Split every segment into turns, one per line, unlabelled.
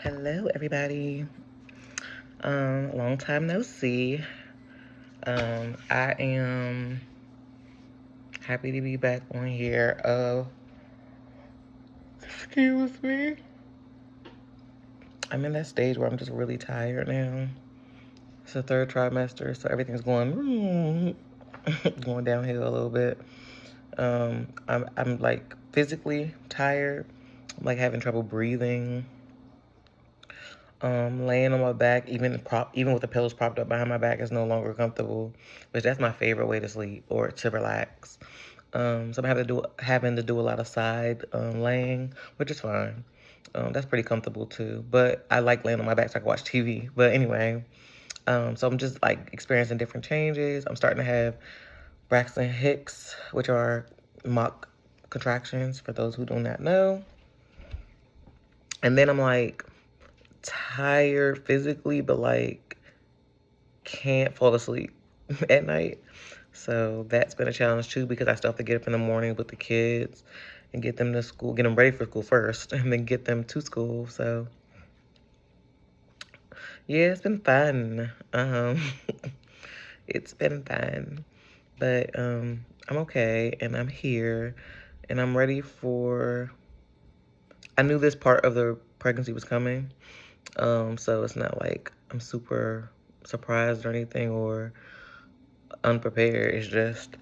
Hello, everybody. Long time no see. I am happy to be back on here. Excuse me. I'm in that stage where I'm just really tired now. It's the third trimester, so everything's going going downhill a little bit. I'm like physically tired. I'm like having trouble breathing. Laying on my back, even with the pillows propped up behind my back, is no longer comfortable, which that's my favorite way to sleep or to relax. So I'm having to do a lot of side laying, which is fine. That's pretty comfortable too. But I like laying on my back so I can watch TV. But anyway, so I'm just like experiencing different changes. I'm starting to have Braxton Hicks, which are mock contractions for those who do not know. And then I'm like tired physically, but like can't fall asleep at night. So that's been a challenge too, because I still have to get up in the morning with the kids and get them to school, get them ready for school first, and then get them to school. So yeah, it's been fun. It's been fun, but I'm okay, and I'm here, and I'm ready for. I knew this part of the pregnancy was coming, so it's not like I'm super surprised or anything or unprepared. It's just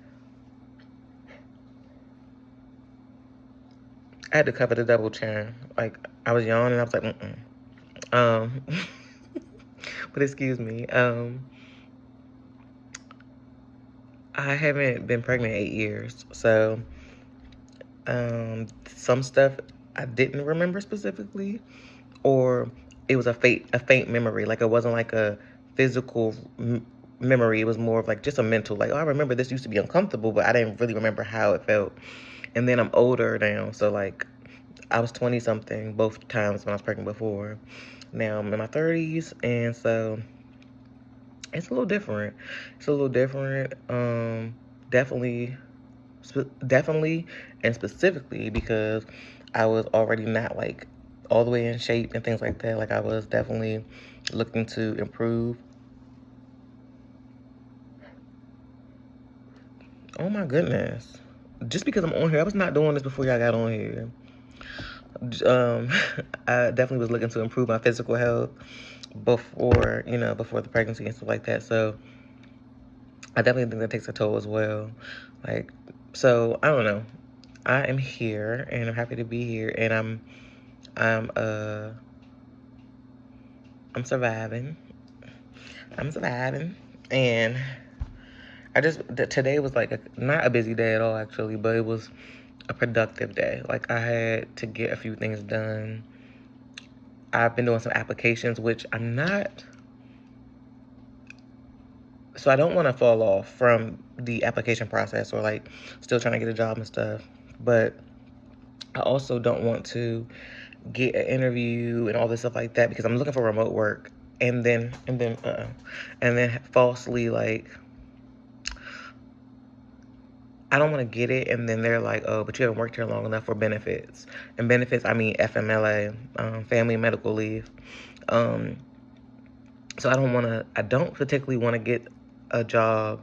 I had to cover the double chin. Like I was yawning, I was like, Um, but excuse me. I haven't been pregnant 8 years, so some stuff I didn't remember specifically, or it was a faint memory. Like it wasn't like a physical memory. It was more of like just a mental. Like, oh, I remember this used to be uncomfortable, but I didn't really remember how it felt. And then I'm older now, so like I was 20 something both times when I was pregnant before. Now I'm in my 30s, and so it's a little different. It's a little different. Definitely, definitely, and specifically because I was already not like all the way in shape and things like that. Like I was definitely looking to improve. Oh my goodness. Just because I'm on here, I was not doing this before y'all got on here. Um, I definitely was looking to improve my physical health before the pregnancy and stuff like that. So I definitely think that takes a toll as well. Like, so I don't know. I am here and I'm happy to be here, and I'm uh I'm surviving. I'm surviving. And today was like not a busy day at all actually, but it was a productive day. Like I had to get a few things done. I've been doing some applications, which so I don't want to fall off from the application process or like still trying to get a job and stuff. But I also don't want to get an interview and all this stuff like that because I'm looking for remote work and then falsely like I don't want to get it, and then they're like, oh, but you haven't worked here long enough for benefits. And benefits, I mean FMLA, family medical leave. Um, so I don't particularly want to get a job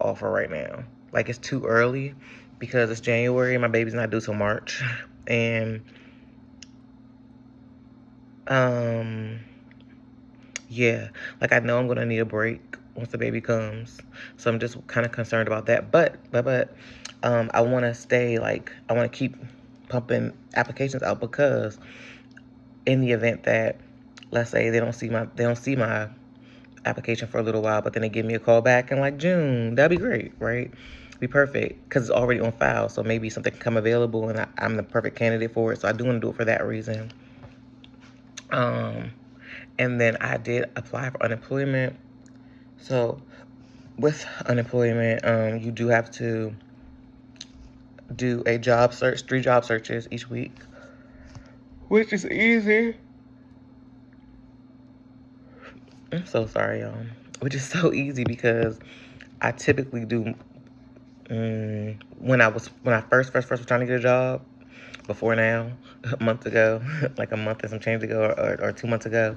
offer right now. Like it's too early because it's January and my baby's not due till March. And yeah, like I know I'm gonna need a break once the baby comes. So I'm just kind of concerned about that. But I want to stay I want to keep pumping applications out because in the event that let's say they don't see my application for a little while, but then they give me a call back in like June, that'd be great, right? Be perfect because it's already on file. So maybe something can come available and I'm the perfect candidate for it. So I do want to do it for that reason. And then I did apply for unemployment. So with unemployment, you do have to do a job search, 3 job searches each week, which is easy. I'm so sorry, y'all. Which is so easy because I typically do when I first was trying to get a job. before now, a month ago, like a month and some change ago, or 2 months ago,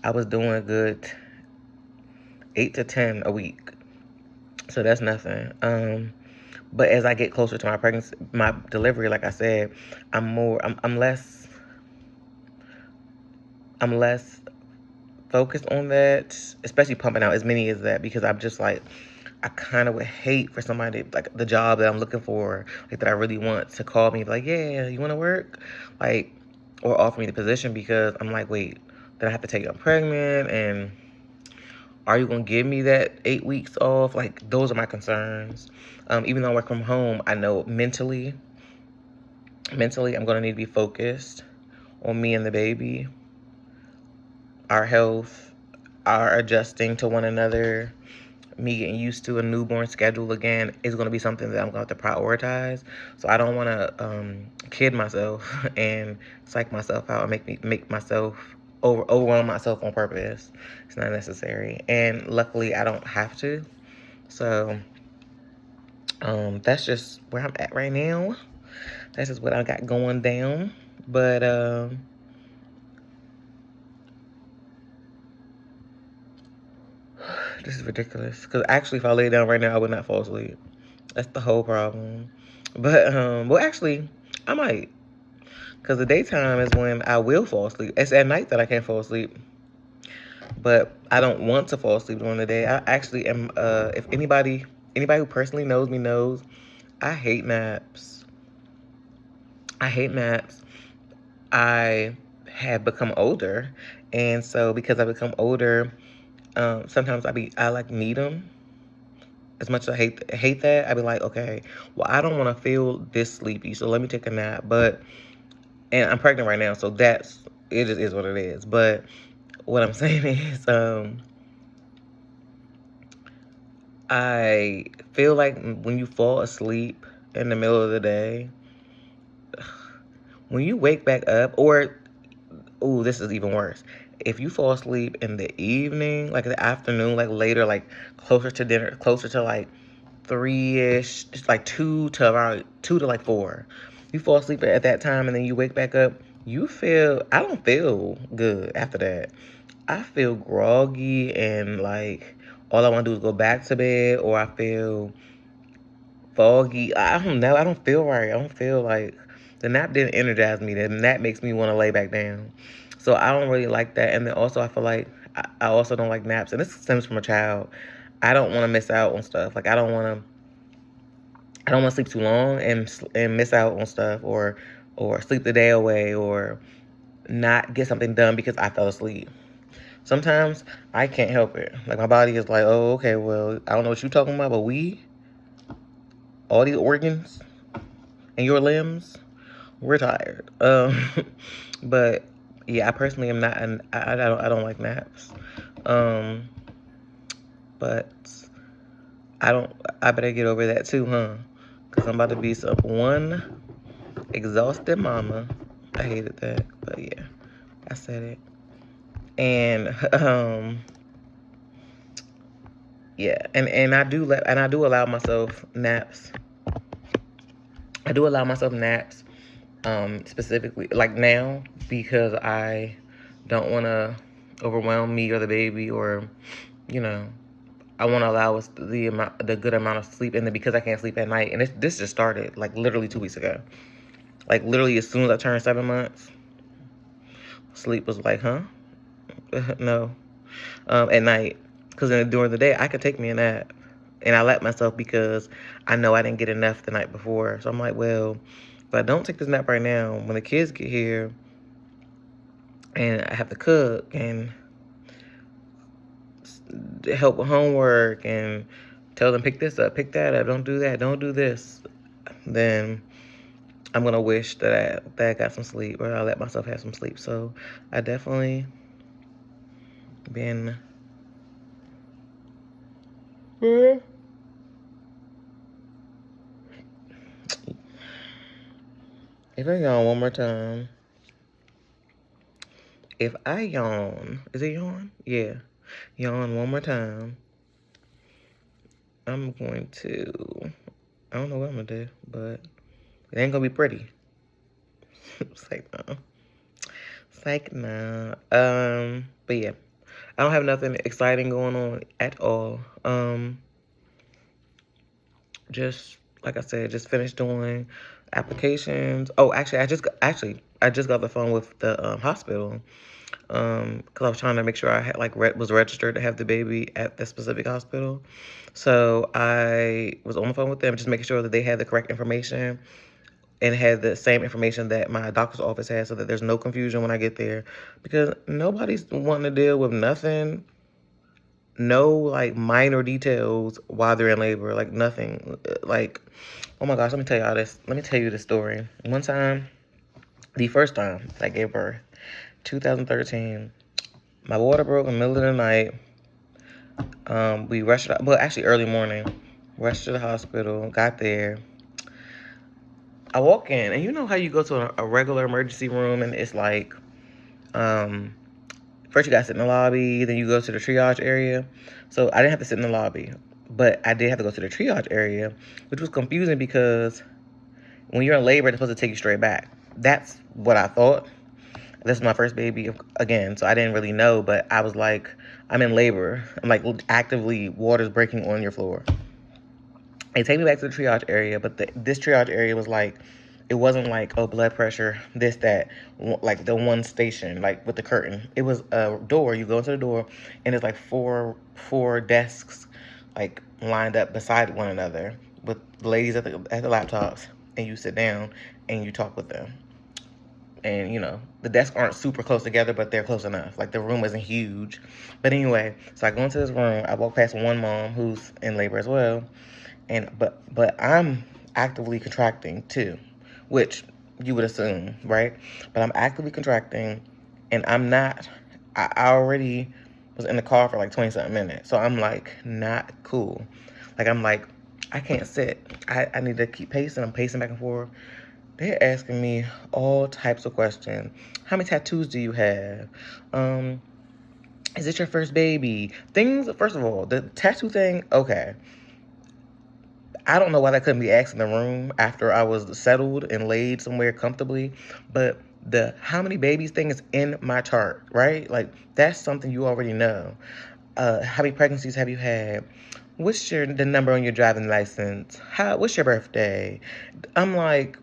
I was doing a good 8 to 10 a week. So that's nothing. But as I get closer to my pregnancy, my delivery, like I said, I'm less focused on that, especially pumping out as many as that, because I'm just like, I kind of would hate for somebody, like the job that I'm looking for, like that I really want, to call me like, yeah, you want to work, like, or offer me the position, because I'm like, wait, then I have to tell you I'm pregnant, and are you gonna give me that 8 weeks off? Like, those are my concerns. Even though I work from home, I know mentally, I'm gonna need to be focused on me and the baby, our health, our adjusting to one another, me getting used to a newborn schedule again is going to be something that I'm going to have to prioritize. So I don't want to kid myself and psych myself out and make myself overwhelm myself on purpose. It's not necessary, and luckily I don't have to. So that's just where I'm at right now. That's just what I got going down. But this is ridiculous, because actually if I lay down right now I would not fall asleep. That's the whole problem. But well, actually I might, because the daytime is when I will fall asleep. It's at night that I can't fall asleep. But I don't want to fall asleep during the day. I actually am, if anybody who personally knows me knows, I hate naps. I hate naps. I have become older. And so because I become older, sometimes I like need them. As much as I hate that, I'd be like, okay, well, I don't want to feel this sleepy, so let me take a nap. And I'm pregnant right now, so it just is what it is. But what I'm saying is, I feel like when you fall asleep in the middle of the day, when you wake back up, this is even worse. If you fall asleep in the evening, like the afternoon, like later, like closer to dinner, closer to like 3-ish, it's like 2 to like 4. You fall asleep at that time and then you wake back up, I don't feel good after that. I feel groggy and like all I want to do is go back to bed, or I feel foggy. I don't know. I don't feel right. I don't feel like the nap didn't energize me. The nap makes me want to lay back down. So I don't really like that. And then also I feel like I also don't like naps. And this stems from a child. I don't want to miss out on stuff. Like I don't want to sleep too long and miss out on stuff, or sleep the day away, or not get something done because I fell asleep. Sometimes I can't help it. Like my body is like, oh, okay, well, I don't know what you're talking about, but all these organs and your limbs, we're tired. But yeah, I personally am not, and I don't like naps. But I better get over that too, huh? Because I'm about to be one exhausted mama. I hated that, but yeah, I said it. And yeah, and I do allow myself naps. I do allow myself naps, specifically like now, because I don't want to overwhelm me or the baby, or you know, I want to allow us the good amount of sleep, and then because I can't sleep at night, and this just started like literally 2 weeks ago. Like literally as soon as I turned 7 months, sleep was like, huh? No. At night, because during the day I could take me a nap, and I let myself because I know I didn't get enough the night before. So I'm like, well, if I don't take this nap right now, when the kids get here and I have to cook and help with homework and tell them pick this up, pick that up, don't do that, don't do this, then I'm gonna wish that I got some sleep, or I let myself have some sleep. So I definitely been. If I yawn one more time, if I yawn, is it yawn? Yeah, yawn one more time, I'm going to. I don't know what I'm gonna do, but it ain't gonna be pretty. It's like, no. It's like, no. But yeah, I don't have nothing exciting going on at all. Just like I said, just finished doing applications. Oh, actually, I just got the phone with the hospital. Because I was trying to make sure I had like was registered to have the baby at the specific hospital. So I was on the phone with them, just making sure that they had the correct information and had the same information that my doctor's office has, so that there's no confusion when I get there. Because nobody's wanting to deal with nothing, no like minor details while they're in labor, like nothing. Like, oh my gosh, let me tell y'all this. Let me tell you the story. One time, the first time I gave birth, 2013, my water broke in the middle of the night. We rushed, well, actually early morning, rushed to the hospital, got there. I walk in, and you know how you go to a regular emergency room, and it's like, first you gotta sit in the lobby, then you go to the triage area. So I didn't have to sit in the lobby, but I did have to go to the triage area, which was confusing because when you're in labor, it's supposed to take you straight back. That's what I thought. This is my first baby again, so I didn't really know, but I was like, I'm in labor. I'm like actively water's breaking on your floor. They take me back to the triage area, but this triage area was like, it wasn't like, oh, blood pressure, this, that, like the one station, like with the curtain. It was a door. You go into the door, and it's like four desks, like lined up beside one another with ladies at the laptops, and you sit down and you talk with them. And, you know, the desks aren't super close together, but they're close enough. Like, the room isn't huge. But anyway, so I go into this room. I walk past one mom who's in labor as well. And but I'm actively contracting too, which you would assume, right? But I'm actively contracting, and I'm not. I already was in the car for like 20-something minutes. So I'm like, not cool. Like, I'm like, I can't sit. I need to keep pacing. I'm pacing back and forth. They're asking me all types of questions. How many tattoos do you have? Is it your first baby? Things, first of all, the tattoo thing, okay. I don't know why that couldn't be asked in the room after I was settled and laid somewhere comfortably, but the how many babies thing is in my chart, right? Like, that's something you already know. How many pregnancies have you had? What's the number on your driving license? What's your birthday? I'm like,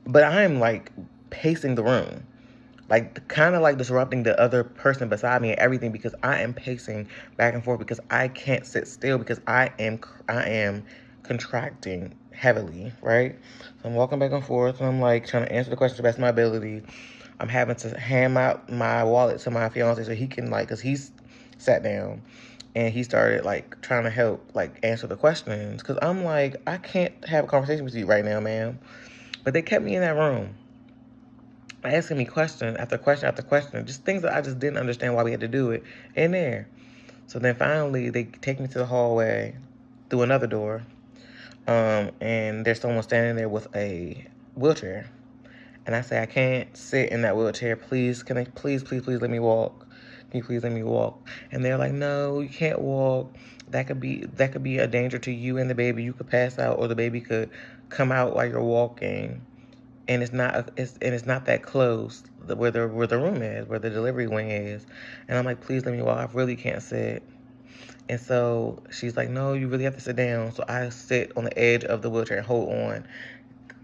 but I'm like pacing the room, like kind of like disrupting the other person beside me and everything, because I am pacing back and forth because I can't sit still because I am contracting heavily, right? So I'm walking back and forth, and I'm like trying to answer the question to the best of my ability. I'm having to hand out my wallet to my fiance so he can, like, because he's sat down and he started like trying to help like answer the questions, because I'm like, I can't have a conversation with you right now, ma'am. But they kept me in that room, asking me question after question after question, just things that I just didn't understand why we had to do it in there. So then finally, they take me to the hallway through another door, and there's someone standing there with a wheelchair. And I say, I can't sit in that wheelchair. Please, can I please let me walk? Can you please let me walk? And they're like, no, you can't walk. That could be a danger to you and the baby. You could pass out, or the baby could come out while you're walking. And it's not that close where the room is, where the delivery wing is. And I'm like, please let me walk. I really can't sit. And so she's like, no, you really have to sit down. So I sit on the edge of the wheelchair and hold on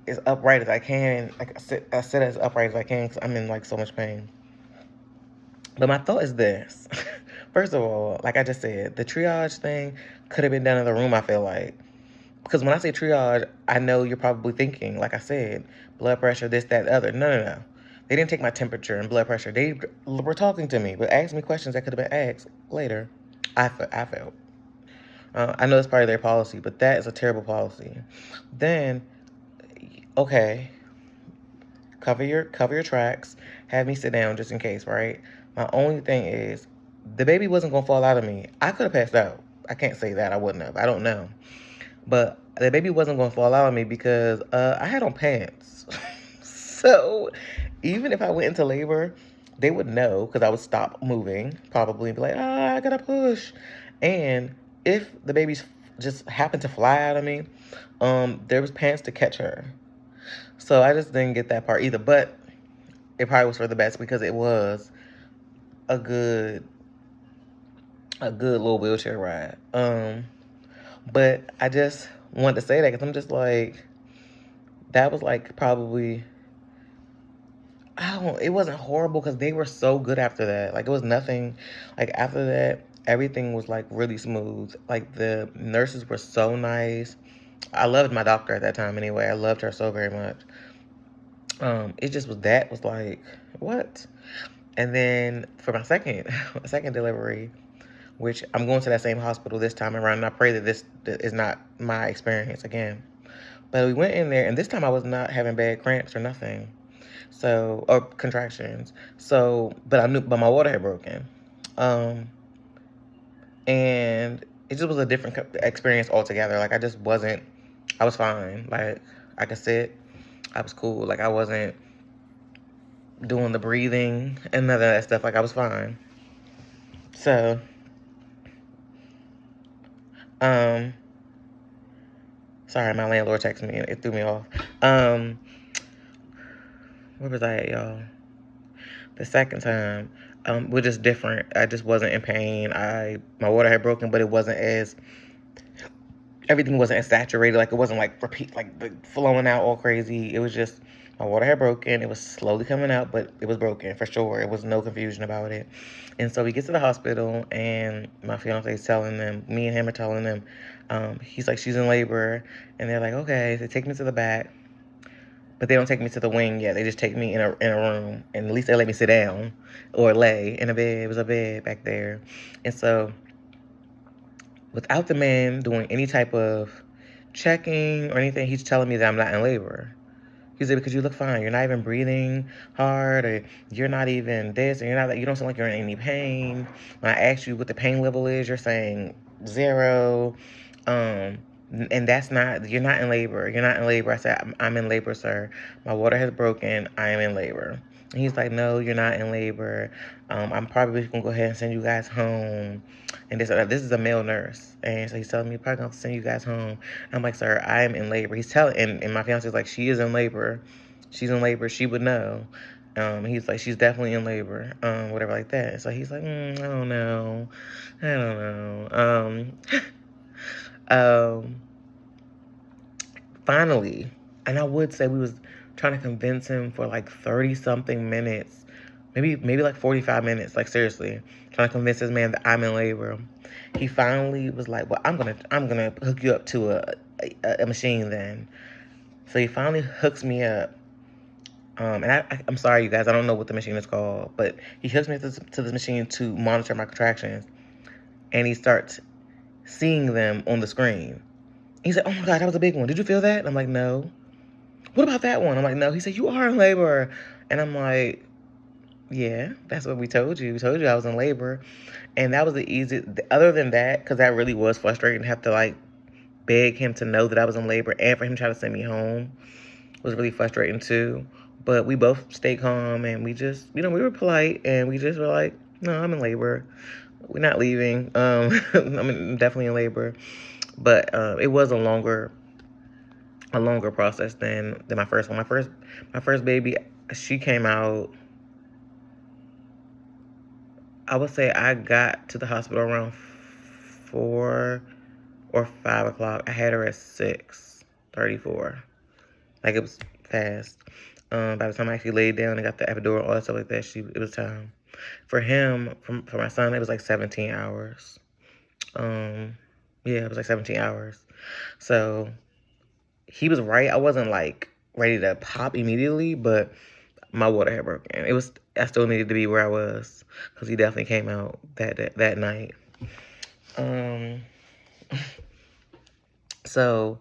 as upright as I can. Like, I sit as upright as I can because I'm in like so much pain. But my thought is this. First of all, like I just said, the triage thing could have been done in the room, I feel like. Because when I say triage, I know you're probably thinking, like I said, blood pressure, this, that, the other. No. They didn't take my temperature and blood pressure. They were talking to me, but asked me questions that could have been asked later. I felt. I know it's part of their policy, but that is a terrible policy. Then, okay, cover your tracks. Have me sit down just in case, right? My only thing is, the baby wasn't going to fall out of me. I could have passed out. I can't say that. I wouldn't have. I don't know. But the baby wasn't going to fall out on me because I had on pants. So even if I went into labor, they would know, because I would stop moving probably and be like, I got to push. And if the baby just happened to fly out of me, there was pants to catch her. So I just didn't get that part either. But it probably was for the best because it was a good little wheelchair ride. But I just wanted to say that because I'm just like, that was like probably, I don't, it wasn't horrible because they were so good after that. Like, it was nothing, like, after that, everything was like really smooth. Like, the nurses were so nice. I loved my doctor at that time anyway. I loved her so very much. It just was, that was like, what? And then for my second, second delivery, which I'm going to that same hospital this time around, and I pray that this is not my experience again. But we went in there, and this time I was not having bad cramps or nothing. So, or contractions. So, but I knew, but my water had broken. Um, and it just was a different experience altogether. Like, I just wasn't, I was fine. Like, I could sit, I was cool. Like, I wasn't doing the breathing and none of that stuff. Like, I was fine. So, um, sorry, my landlord texted me and it threw me off. Where was I at, y'all? The second time, was just different. I just wasn't in pain. My water had broken, but it wasn't as, everything wasn't as saturated. Like, it wasn't like repeat, like flowing out all crazy. It was just, my water had broken. It was slowly coming out, but it was broken for sure. It was no confusion about it. And so we get to the hospital, and my fiance is telling them, me and him are telling them, he's like, she's in labor, and they're like, okay. They take me to the back. But they don't take me to the wing yet. They just take me in a room, and at least they let me sit down or lay in a bed. It was a bed back there. And so, without the man doing any type of checking or anything, he's telling me that I'm not in labor. He said, because you look fine. You're not even breathing hard, or you're not even this, and you don't sound like you're in any pain. When I asked you what the pain level is, you're saying 0. And that's not, you're not in labor. You're not in labor. I said, I'm in labor, sir. My water has broken. I am in labor. And he's like, no, you're not in labor. I'm probably going to go ahead and send you guys home. And this is a male nurse. And so he's telling me, probably going to send you guys home. I'm like, sir, I am in labor. He's telling, and my fiance is like, she is in labor. She's in labor. She would know. He's like, she's definitely in labor, whatever like that. So he's like, I don't know. I don't know. Finally, and I would say we was trying to convince him for like 30 something minutes, maybe like 45 minutes, like seriously, trying to convince this man that I'm in labor. He finally was like, well, I'm gonna hook you up to a machine then. So he finally hooks me up. And I'm sorry, you guys, I don't know what the machine is called, but he hooks me to this machine to monitor my contractions, and he starts seeing them on the screen. He said, oh my God, that was a big one. Did you feel that? And I'm like, no. What about that one? I'm like, no. He said, you are in labor. And I'm like, yeah, that's what we told you. We told you I was in labor. And that was the easiest, other than that, because that really was frustrating to have to like beg him to know that I was in labor, and for him to try to send me home was really frustrating too. But we both stayed calm, and we just, we were polite, and we just were like, no, I'm in labor. We're not leaving. I'm definitely in labor. But it was a longer process than my first one. My first baby, she came out, I would say I got to the hospital around 4 or 5 o'clock. I had her at 6:34. Like, it was fast. By the time I actually laid down and got the epidural, all that stuff like that, it was time. For him, for my son, it was like 17 hours. Yeah, it was like 17 hours. So he was right. I wasn't like ready to pop immediately, but my water had broken. I still needed to be where I was, because he definitely came out that night. So,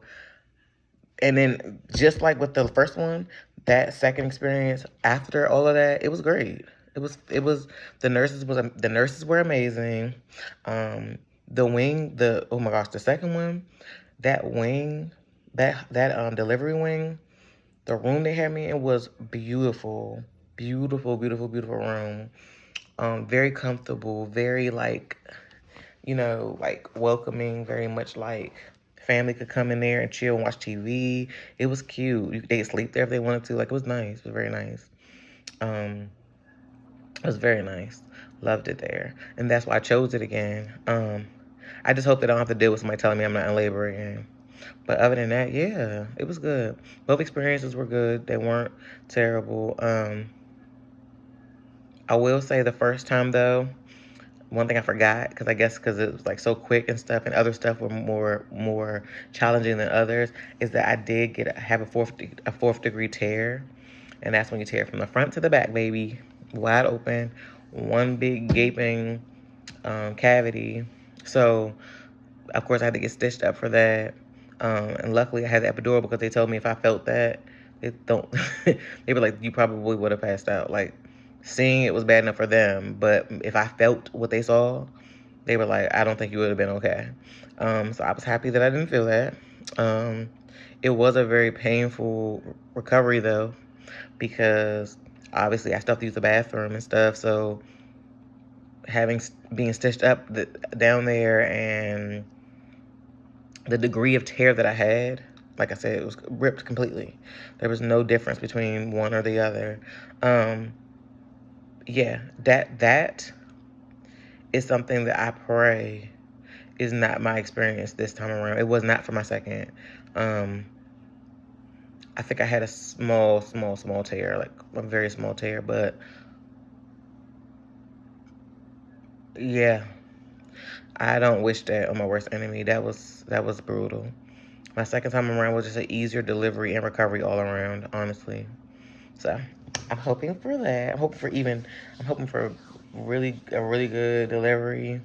and then just like with the first one, that second experience after all of that, it was great. The nurses were amazing. Oh my gosh, the second one, that wing, that delivery wing, the room they had me in was beautiful. Beautiful, beautiful, beautiful room. Very comfortable, very like, like welcoming, very much like Family could come in there and chill and watch TV. It was cute. They could sleep there if they wanted to. Like, it was nice. It was very nice. It was very nice. Loved it there. And that's why I chose it again. I just hope that I don't have to deal with somebody telling me I'm not in labor again. But other than that, yeah, it was good. Both experiences were good. They weren't terrible. I will say the first time, though, one thing I forgot, because I guess because it was like so quick and stuff, and other stuff were more challenging than others, is that I did have a fourth degree tear, and that's when you tear from the front to the back, baby, wide open, one big gaping cavity. So of course I had to get stitched up for that, and luckily I had the epidural because they told me if I felt that, it don't. They were like, you probably would have passed out. Like, seeing it was bad enough for them, but if I felt what they saw, they were like, I don't think you would have been okay. So I was happy that I didn't feel that. It was a very painful recovery though, because obviously I still have to use the bathroom and stuff. So being stitched up down there, and the degree of tear that I had, like I said, it was ripped completely. There was no difference between one or the other. Yeah, that is something that I pray is not my experience this time around. It was not for my second. I think I had a small tear, like a very small tear, but yeah, I don't wish that on my worst enemy. That was brutal. My second time around was just an easier delivery and recovery all around, honestly. So I'm hoping for that. I'm hoping for a really good delivery.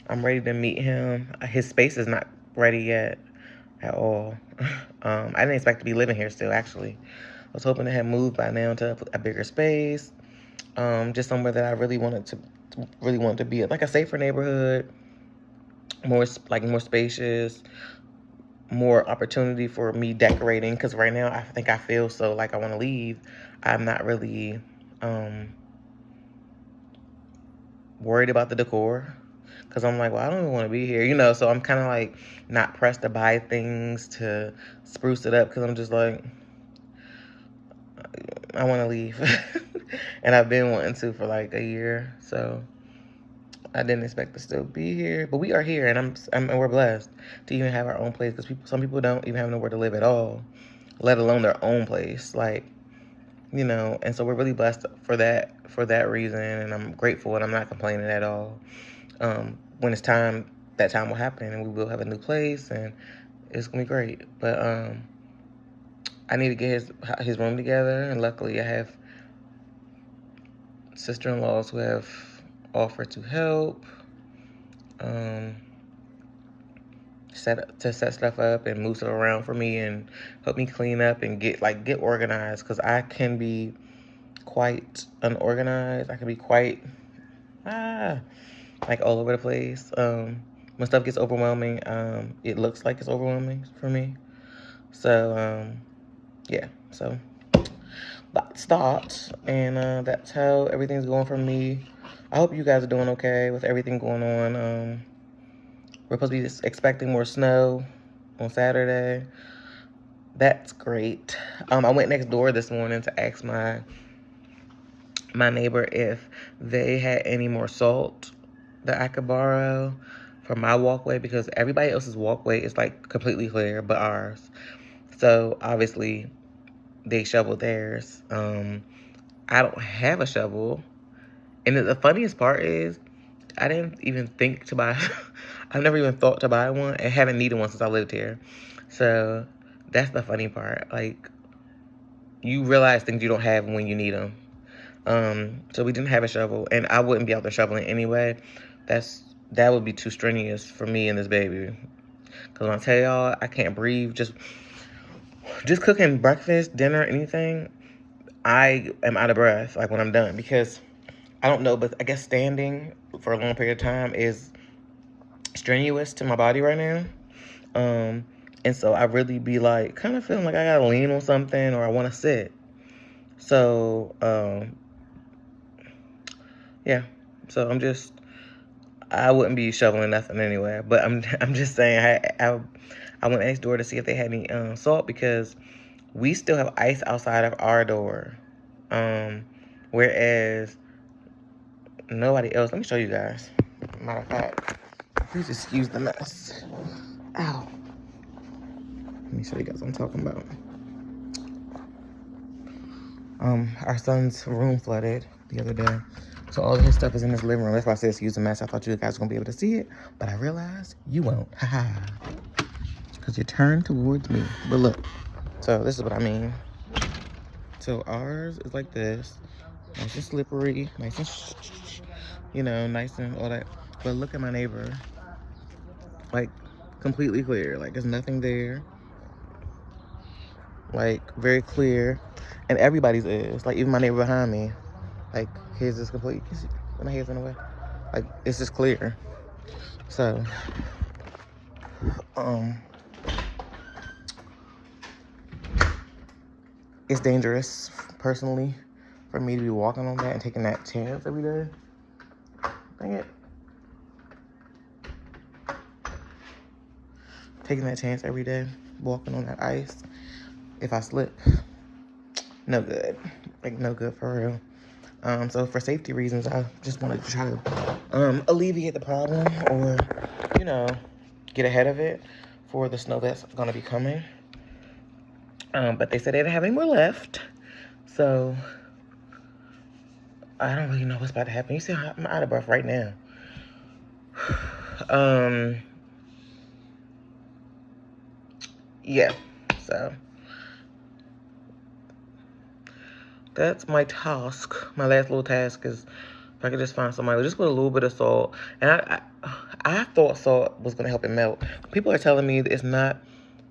I'm ready to meet him. His space is not ready yet at all. I didn't expect to be living here still, actually. I was hoping to have moved by now to a bigger space. Just somewhere that I really wanted to be, like a safer neighborhood, more spacious, more opportunity for me decorating, because right now I think I feel so like I want to leave. I'm not really worried about the decor, because I'm like, well, I don't even want to be here, so I'm kind of like not pressed to buy things to spruce it up, because I'm just like, I want to leave. And I've been wanting to for like a year, so I didn't expect to still be here, but we are here, and and we're blessed to even have our own place, because some people don't even have nowhere to live at all, let alone their own place, like, and so we're really blessed for that reason, and I'm grateful, and I'm not complaining at all. When it's time, that time will happen, and we will have a new place, and it's gonna be great. But I need to get his room together, and luckily I have sister-in-laws who have offered to help set stuff up and move stuff around for me, and help me clean up and get organized, because I can be quite unorganized. I can be quite like all over the place. When stuff gets overwhelming, it looks like it's overwhelming for me. So yeah, so that's that, and that's how everything's going for me. I hope you guys are doing okay with everything going on. We're supposed to be expecting more snow on Saturday. That's great. I went next door this morning to ask my neighbor if they had any more salt that I could borrow for my walkway, because everybody else's walkway is like completely clear but ours. So obviously they shoveled theirs. I don't have a shovel. And the funniest part is, I didn't even think to buy, I've never even thought to buy one, and haven't needed one since I lived here. So that's the funny part. Like, you realize things you don't have when you need them. So we didn't have a shovel, and I wouldn't be out there shoveling anyway. That would be too strenuous for me and this baby. Because when I tell y'all, I can't breathe. Just cooking breakfast, dinner, anything, I am out of breath, like, when I'm done, because I don't know, but I guess standing for a long period of time is strenuous to my body right now. And so I really be like, kind of feeling like I gotta lean on something, or I want to sit. So, yeah. So I wouldn't be shoveling nothing anyway. But I'm just saying, I went next door to see if they had any salt, because we still have ice outside of our door. Whereas nobody else. Let me show you guys. Matter of fact, please excuse the mess. Ow. Let me show you guys what I'm talking about. Our son's room flooded the other day. So all of his stuff is in his living room. That's why I said excuse the mess. I thought you guys were gonna be able to see it, but I realized you won't. Haha. Because you turned towards me. But look, so this is what I mean. So ours is like this. Nice and slippery, nice and nice and all that. But look at my neighbor. Like, completely clear. Like, there's nothing there. Like, very clear. And everybody's is. Like, even my neighbor behind me. Like, his is complete. My hair's in the way. Like, it's just clear. So, it's dangerous, personally, for me to be walking on that and taking that chance every day. Dang it. Taking that chance every day, walking on that ice. If I slip, no good. Like, no good for real. So for safety reasons, I just wanted to try to alleviate the problem, or, get ahead of it for the snow that's gonna be coming. But they said they didn't have any more left. So I don't really know what's about to happen. You see, I'm out of breath right now. Yeah, so that's my task. My last little task is if I could just find somebody just with a little bit of salt. And I thought salt was gonna help it melt. People are telling me that it's not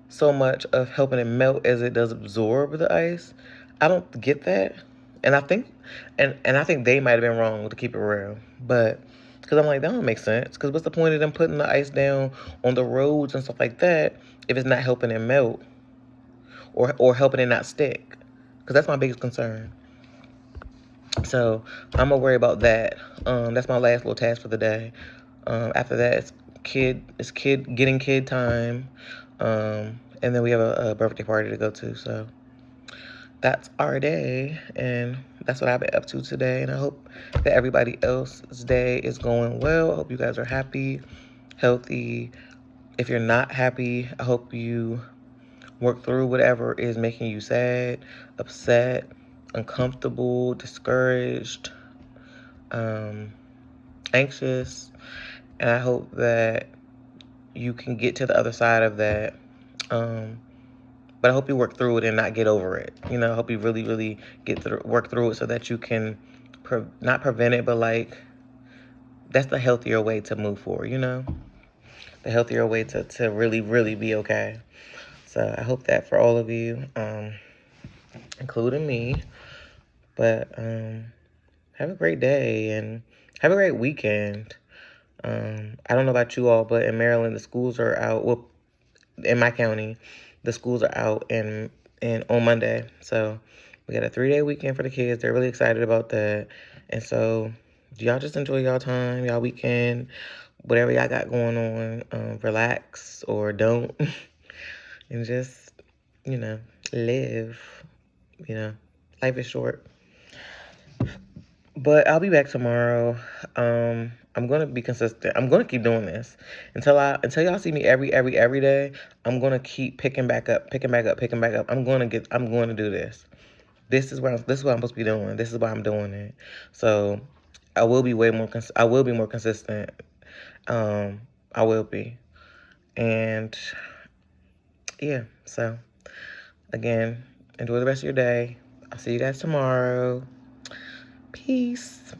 so much of helping it melt as it does absorb the ice. I don't get that. And I think I think they might have been wrong, to keep it real. But because I'm like, that don't make sense. Because what's the point of them putting the ice down on the roads and stuff like that if it's not helping it melt or helping it not stick? Because that's my biggest concern. So I'm gonna worry about that. That's my last little task for the day. After that, it's getting kid time. And then we have a birthday party to go to. So that's our day, and that's what I've been up to today. And I hope that everybody else's day is going well. I hope you guys are happy, healthy. If you're not happy, I hope you work through whatever is making you sad, upset, uncomfortable, discouraged, anxious. And I hope that you can get to the other side of that. But I hope you work through it and not get over it. I hope you really, really work through it so that you can not prevent it, but like, that's the healthier way to move forward, the healthier way to really, really be okay. So I hope that for all of you, including me. But have a great day and have a great weekend. I don't know about you all, but in Maryland, the schools are out. Well, in my county, the schools are out and on Monday. So we got a 3-day weekend for the kids. They're really excited about that. And so y'all just enjoy y'all time, y'all weekend, whatever y'all got going on. Relax or don't. And just, live. Life is short. But I'll be back tomorrow. I'm gonna be consistent. I'm gonna keep doing this until y'all see me every day. I'm gonna keep picking back up. I'm going to do this. This is what I'm supposed to be doing. This is why I'm doing it. So I will be more consistent. I will be. And yeah, so again, enjoy the rest of your day. I'll see you guys tomorrow. Peace.